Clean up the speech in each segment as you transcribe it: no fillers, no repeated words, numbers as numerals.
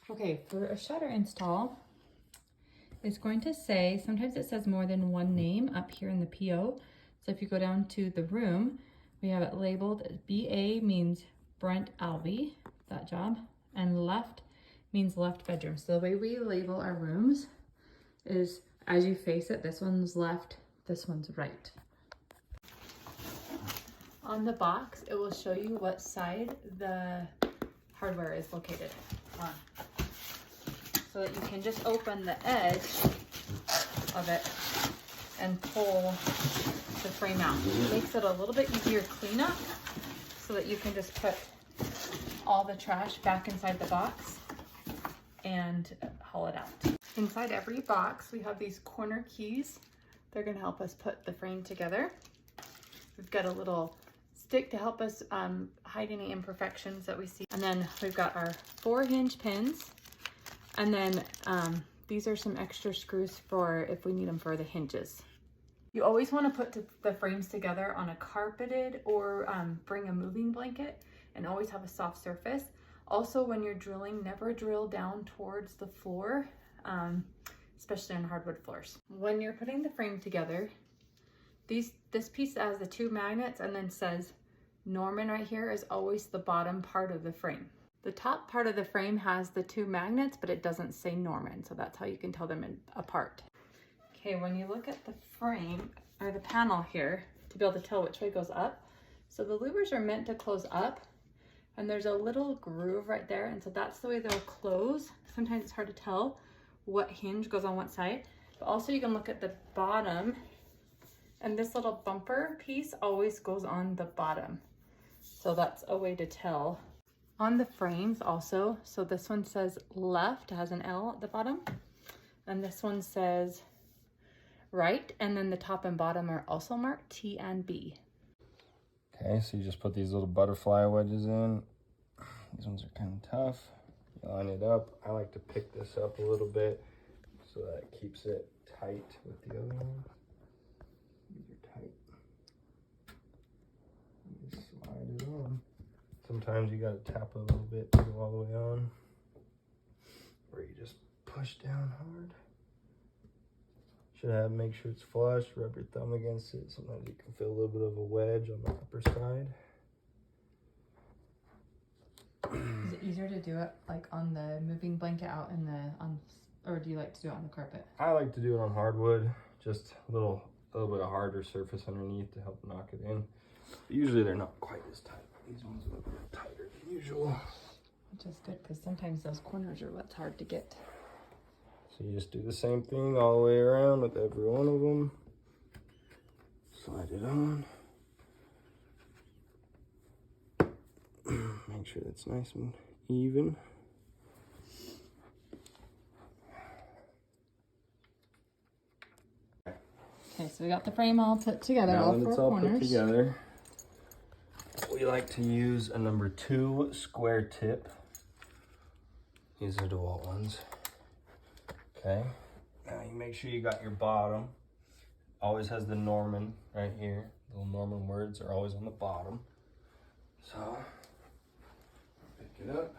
Okay, for a shutter install, it's going to say, sometimes it says more than one name up here in the PO. So if you go down to the room, we have it labeled BA means Brent Alvey, that job, and left means left bedroom. So the way we label our rooms is as you face it, this one's left, this one's right. On the box, it will show you what side the hardware is located on, so that you can just open the edge of it and pull the frame out. It makes it a little bit easier cleanup so that you can just put all the trash back inside the box and haul it out. Inside every box, we have these corner keys. They're gonna help us put the frame together. We've got a little stick to help us hide any imperfections that we see. And then we've got our 4 hinge pins. And then these are some extra screws for if we need them for the hinges. You always want to put the frames together on a carpeted or bring a moving blanket, and always have a soft surface. Also, when you're drilling, never drill down towards the floor, especially on hardwood floors. When you're putting the frame together, this piece has the 2 magnets and then says Norman right here is always the bottom part of the frame. The top part of the frame has the 2 magnets, but it doesn't say Norman, so that's how you can tell them apart. Okay, when you look at the frame, or the panel here, to be able to tell which way goes up, so the louvers are meant to close up, and there's a little groove right there, and so that's the way they'll close. Sometimes it's hard to tell what hinge goes on what side, but also you can look at the bottom, and this little bumper piece always goes on the bottom. So that's a way to tell. On the frames also, so this one says left, has an L at the bottom, and this one says right, and then the top and bottom are also marked T and B. Okay, so you just put these little butterfly wedges in. These ones are kind of tough. You line it up. I like to pick this up a little bit so that it keeps it tight with the other one. These are tight. You just slide it on. Sometimes you gotta tap a little bit to go all the way on, or you just push down hard. Make sure it's flush, rub your thumb against it. Sometimes you can feel a little bit of a wedge on the upper side. Is it easier to do it like on the moving blanket out in the, or do you like to do it on the carpet? I like to do it on hardwood, just a little bit of harder surface underneath to help knock it in. But usually they're not quite as tight. These ones are a little bit tighter than usual. Which is good, because sometimes those corners are what's hard to get. So you just do the same thing all the way around with every one of them. Slide it on. Make sure that's nice and even. Okay, so we got the frame all put together, Now all that 4 it's all corners. put together, we like to use a number 2 square tip. These are DeWalt ones. Okay, now you make sure you got your bottom. Always has the Norman right here. The little Norman words are always on the bottom. So, pick it up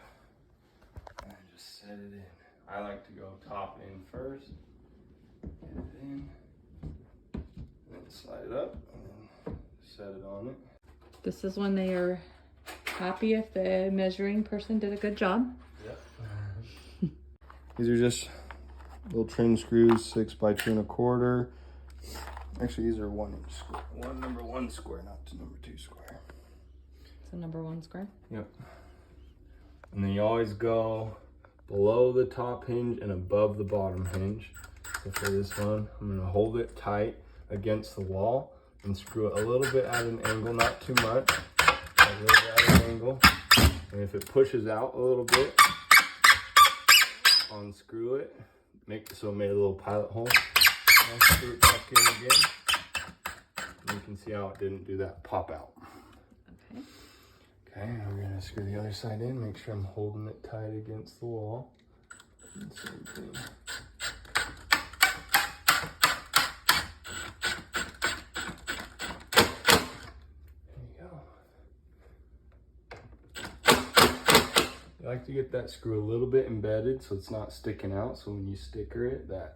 and just set it in. I like to go top in first. Get it in. And then slide it up and then set it on it. This is when they are happy if the measuring person did a good job. Yep. These are just little trim screws, 6 by 2 1/4. Actually, these are 1 inch square. Number 1 square, not number 2 square. So number 1 square. Yep. And then you always go below the top hinge and above the bottom hinge. So for this one, I'm gonna hold it tight against the wall and screw it a little bit at an angle, not too much, a little bit at an angle. And if it pushes out a little bit, unscrew it. So it made a little pilot hole. I'll screw it back in again. And you can see how it didn't do that pop out. Okay. Okay, we're gonna screw the other side in. Make sure I'm holding it tight against the wall. And same thing. There you go. like to get that screw a little bit embedded so it's not sticking out. So when you sticker it, the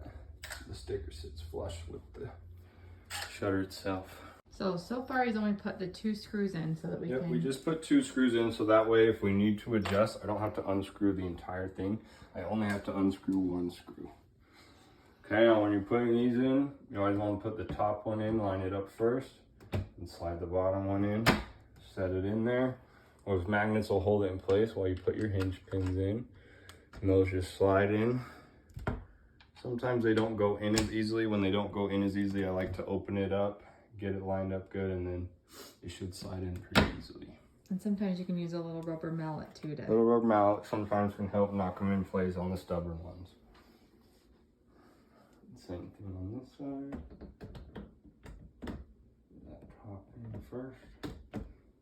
sticker sits flush with the shutter itself. So far he's only put the 2 screws in so that we can... we just put 2 screws in so that way if we need to adjust, I don't have to unscrew the entire thing. I only have to unscrew 1 screw. Okay, now when you're putting these in, you always want to put the top one in, line it up first, and slide the bottom one in, set it in there. Those magnets will hold it in place while you put your hinge pins in, and those just slide in. Sometimes they don't go in as easily. When they don't go in as easily, I like to open it up, get it lined up good, and then it should slide in pretty easily. And sometimes you can use a little rubber mallet too. A little rubber mallet sometimes can help knock them in place on the stubborn ones. Same thing on this side. That top in first.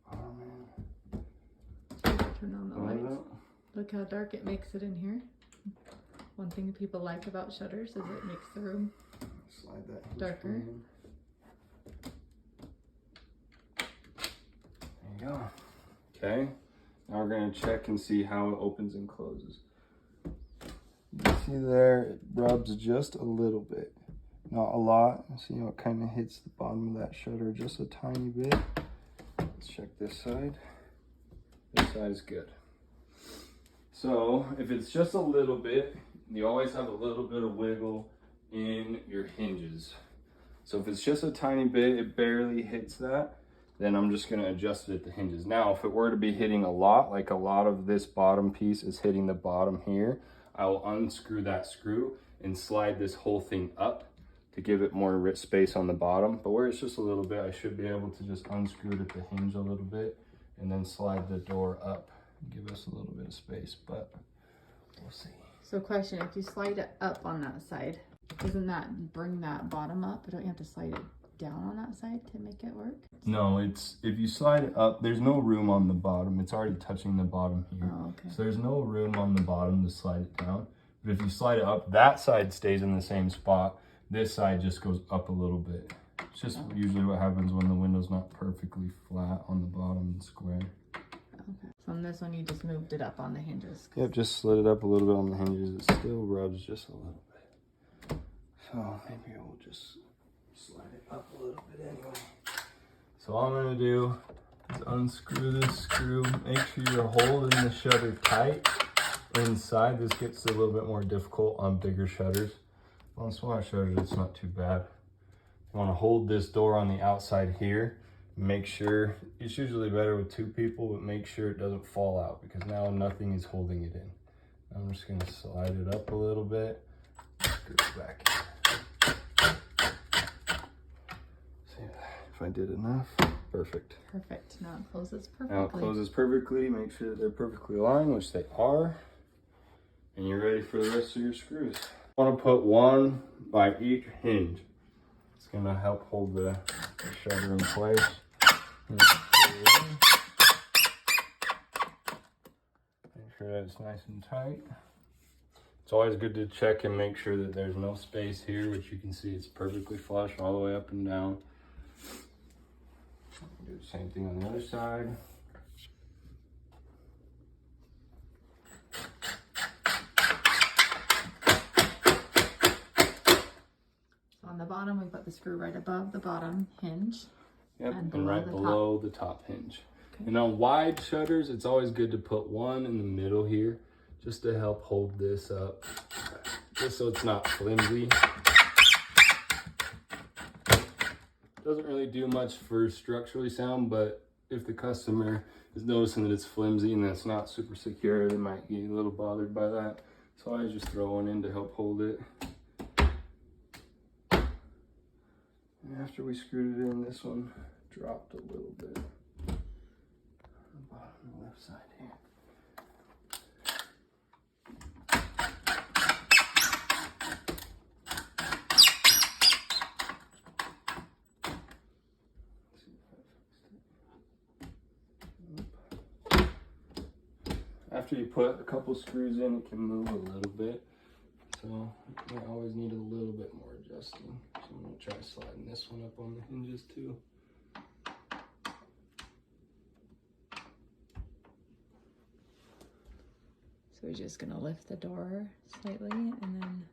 Bottom in. Turn on the lights. Look how dark it makes it in here. One thing people like about shutters is it makes the room slide that darker. In. There you go. Okay. Now we're going to check and see how it opens and closes. You can see there, it rubs just a little bit, not a lot. See how it kind of hits the bottom of that shutter just a tiny bit. Let's check this side. This side is good. So if it's just a little bit, you always have a little bit of wiggle in your hinges. So if it's just a tiny bit, it barely hits that, then I'm just going to adjust it at the hinges. Now, if it were to be hitting a lot, like a lot of this bottom piece is hitting the bottom here, I will unscrew that screw and slide this whole thing up to give it more space on the bottom. But where it's just a little bit, I should be able to just unscrew it at the hinge a little bit and then slide the door up, give us a little bit of space, but we'll see. So question, if you slide it up on that side, doesn't that bring that bottom up? Don't you have to slide it down on that side to make it work? No, it's if you slide it up, there's no room on the bottom. It's already touching the bottom here. Oh, okay. So there's no room on the bottom to slide it down. But if you slide it up, that side stays in the same spot. This side just goes up a little bit. It's just usually what happens when the window's not perfectly flat on the bottom and square. Okay. So on this one, you just moved it up on the hinges. Yep, just slid it up a little bit on the hinges. It still rubs just a little bit. So maybe we'll just slide it up a little bit anyway. So all I'm going to do is unscrew this screw. Make sure you're holding the shutter tight inside. This gets a little bit more difficult on bigger shutters. On smaller shutters, it's not too bad. You want to hold this door on the outside here. Make sure, it's usually better with 2 people, but make sure it doesn't fall out because now nothing is holding it in. I'm just going to slide it up a little bit, screw it back in. I did enough. Perfect. Perfect. Now it closes perfectly. Now it closes perfectly. Make sure that they're perfectly aligned, which they are. And you're ready for the rest of your screws. I want to put 1 by each hinge. It's going to help hold the shutter in place. Make sure that it's nice and tight. It's always good to check and make sure that there's no space here, which you can see it's perfectly flush all the way up and down. Do the same thing on the other side. On the bottom, we put the screw right above the bottom hinge. Yep, and right below the top hinge. Okay. And on wide shutters, it's always good to put 1 in the middle here, just to help hold this up, just so it's not flimsy. Doesn't really do much for structurally sound, but if the customer is noticing that it's flimsy and that's not super secure, they might get a little bothered by that. So I just throw 1 in to help hold it. And after we screwed it in, this one dropped a little bit on the bottom left side here. After you put a couple screws in, it can move a little bit. So you always need a little bit more adjusting. So I'm going to try sliding this one up on the hinges too. So we're just gonna lift the door slightly and then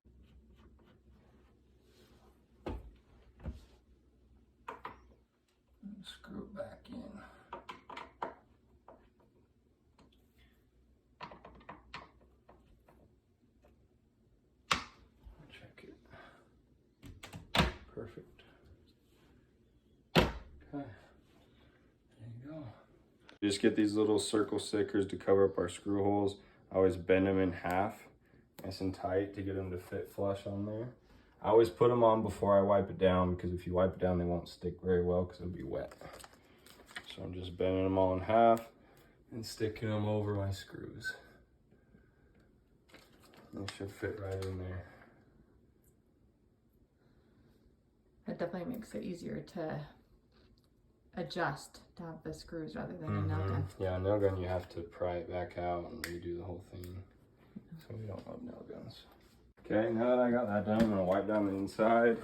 screw it back in. Check it. Perfect. Okay. There you go. Just get these little circle stickers to cover up our screw holes. I always bend them in half, nice and tight, to get them to fit flush on there. I always put them on before I wipe it down, because if you wipe it down, they won't stick very well because it'll be wet. So I'm just bending them all in half and sticking them over my screws. They should fit right in there. it definitely makes it easier to adjust to have the screws rather than a nail gun. Yeah, a nail gun you have to pry it back out and redo the whole thing. So we don't love nail guns. Okay, now that I got that done, I'm gonna wipe down the inside.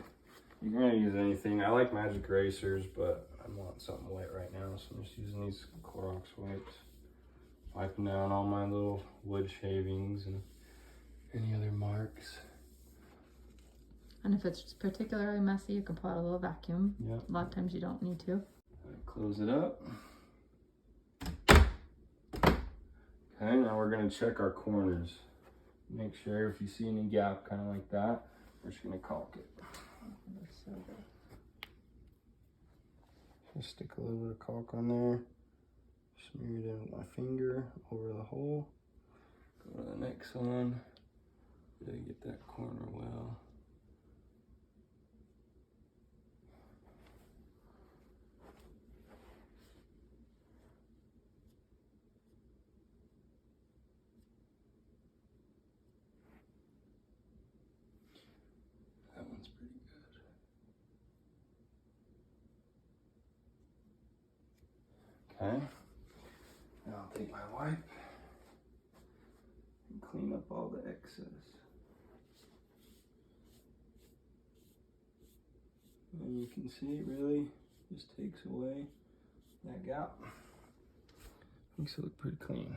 You can really use anything. I like magic erasers, but I want something wet right now, so I'm just using these Clorox wipes. Wiping down all my little wood shavings and any other marks. And if it's particularly messy, you can pull out a little vacuum. Yep. A lot of times you don't need to. Close it up. Okay, now we're gonna check our corners. Make sure if you see any gap kind of like that, we're just gonna caulk it. Just stick a little bit of caulk on there. Smear it in with my finger over the hole. Go to the next one. Really get that corner well. That one's pretty good. Okay. Now I'll take my wipe and clean up all the excess. And you can see it really just takes away that gap. Makes it look pretty clean.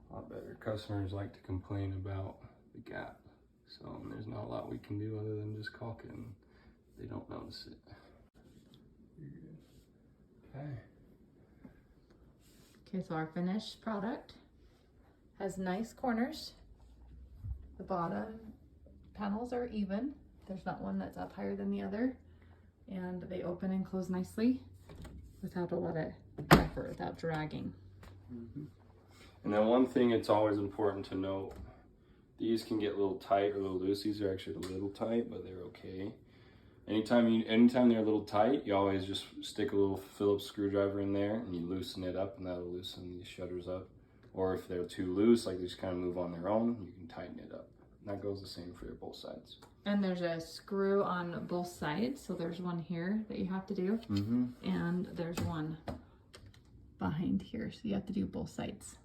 A lot better. Customers like to complain about the gap. So there's not a lot we can do other than just caulk it, and they don't notice it. You're good. Okay. Okay, so our finished product has nice corners. The bottom panels are even. There's not one that's up higher than the other. And they open and close nicely without a lot of effort, without dragging. And then one thing it's always important to note, these can get a little tight or a little loose. These are actually a little tight, but they're okay. Anytime they're a little tight, you always just stick a little Phillips screwdriver in there and you loosen it up, and that'll loosen these shutters up. Or if they're too loose, like they just kind of move on their own, you can tighten it up. And that goes the same for both sides. And there's a screw on both sides. So there's one here that you have to do. And there's one behind here. So you have to do both sides.